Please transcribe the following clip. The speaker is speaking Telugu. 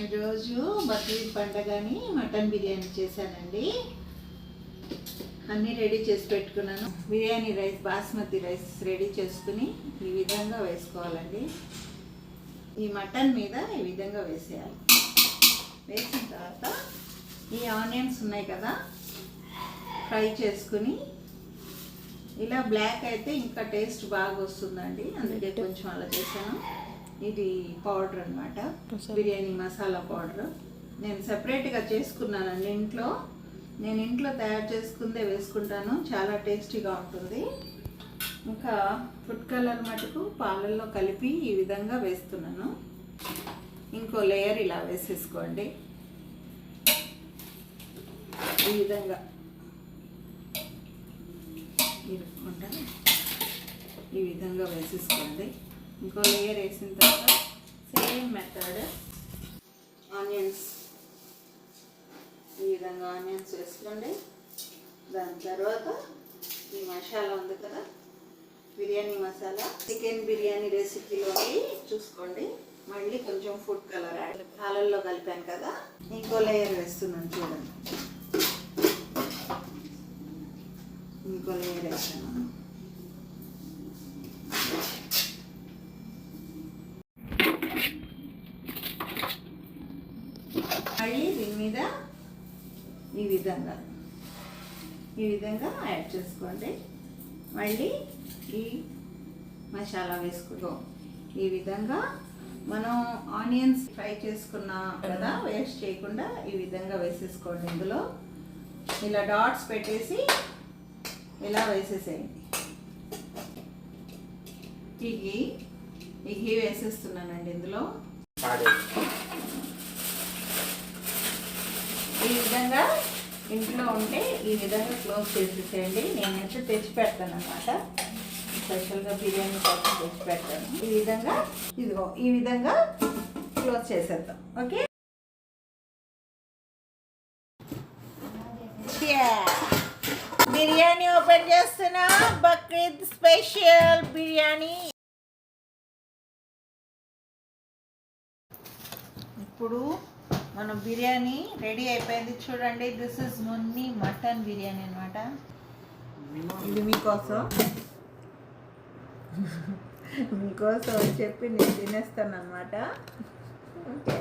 ఈరోజు బక్రీద్ పండగని మటన్ బిర్యానీ చేశానండి. అన్నీ రెడీ చేసి పెట్టుకున్నాను. Biryani rice, basmati rice ready చేసుకుని ఈ విధంగా వేసుకోవాలండి. ఈ మటన్ మీద ఈ విధంగా వేసేయాలి. వేసిన తర్వాత ఈ ఆనియన్స్ ఉన్నాయి కదా, ఫ్రై చేసుకుని ఇలా బ్లాక్ అయితే ఇంకా టేస్ట్ బాగా వస్తుందండి. అందుకే కొంచెం అలా చేశాను. ఇది పౌడర్ అన్నమాట, బిర్యానీ మసాలా పౌడర్. నేను సపరేట్గా చేసుకున్నానండి ఇంట్లో. నేను ఇంట్లో తయారు చేసుకుందే వేసుకుంటాను, చాలా టేస్టీగా ఉంటుంది. ఇంకా ఫుడ్ కలర్ మటుకు పాలల్లో కలిపి ఈ విధంగా వేస్తున్నాను. ఇంకో లేయర్ ఇలా వేసేసుకోండి. ఈ విధంగా ఇరుక్కుండా ఈ విధంగా వేసేసుకోండి. ఇంకో లేయర్ వేసిన తర్వాత సేమ్ మెథడ్ ఆనియన్స్ ఈ విధంగా ఆనియన్స్ వేసుకోండి. దాని తర్వాత ఈ మసాలా ఉంది కదా, బిర్యానీ మసాలా, చికెన్ బిర్యానీ రెసిపీలోకి చూసుకోండి. మళ్ళీ కొంచెం ఫుడ్ కలర్ యాడ్, పాలల్లో కలిపాను కదా, ఇంకో లేయర్ వేస్తున్నాను చూడండి. ఇంకో లేయర్ వేసాను. మళ్ళీ దీని మీద ఈ విధంగా యాడ్ చేసుకోండి. మళ్ళీ ఈ మసాలా వేసుకుంటాం. ఈ విధంగా మనం ఆనియన్స్ ఫ్రై చేసుకున్నాం కదా, వేస్ట్ చేయకుండా ఈ విధంగా వేసేసుకోండి. ఇందులో ఇలా డాట్స్ పెట్టేసి ఇలా వేసేసేయండి. ఈ ఘీ వేసేస్తున్నానండి ఇందులో. ఈ విధంగా ఇంట్లో ఉంటే ఈ విధంగా క్లోజ్ చేసేసేయండి. నేనైతే తెచ్చి పెడతాను అన్నమాట, స్పెషల్గా బిర్యానీ కోసం తెచ్చి పెడతాను. ఈ విధంగా క్లోజ్ చేసేద్దాం. ఓకే, బిర్యానీ ఓపెన్ చేస్తున్నా. బక్రీద్ స్పెషల్ బిర్యానీ. ఇప్పుడు మన బిర్యానీ రెడీ అయిపోయింది చూడండి. This is Munni mutton biryani అనమాట. ఇది మీకోసం చెప్పి నేను తినేస్తాను అనమాట. ఓకే.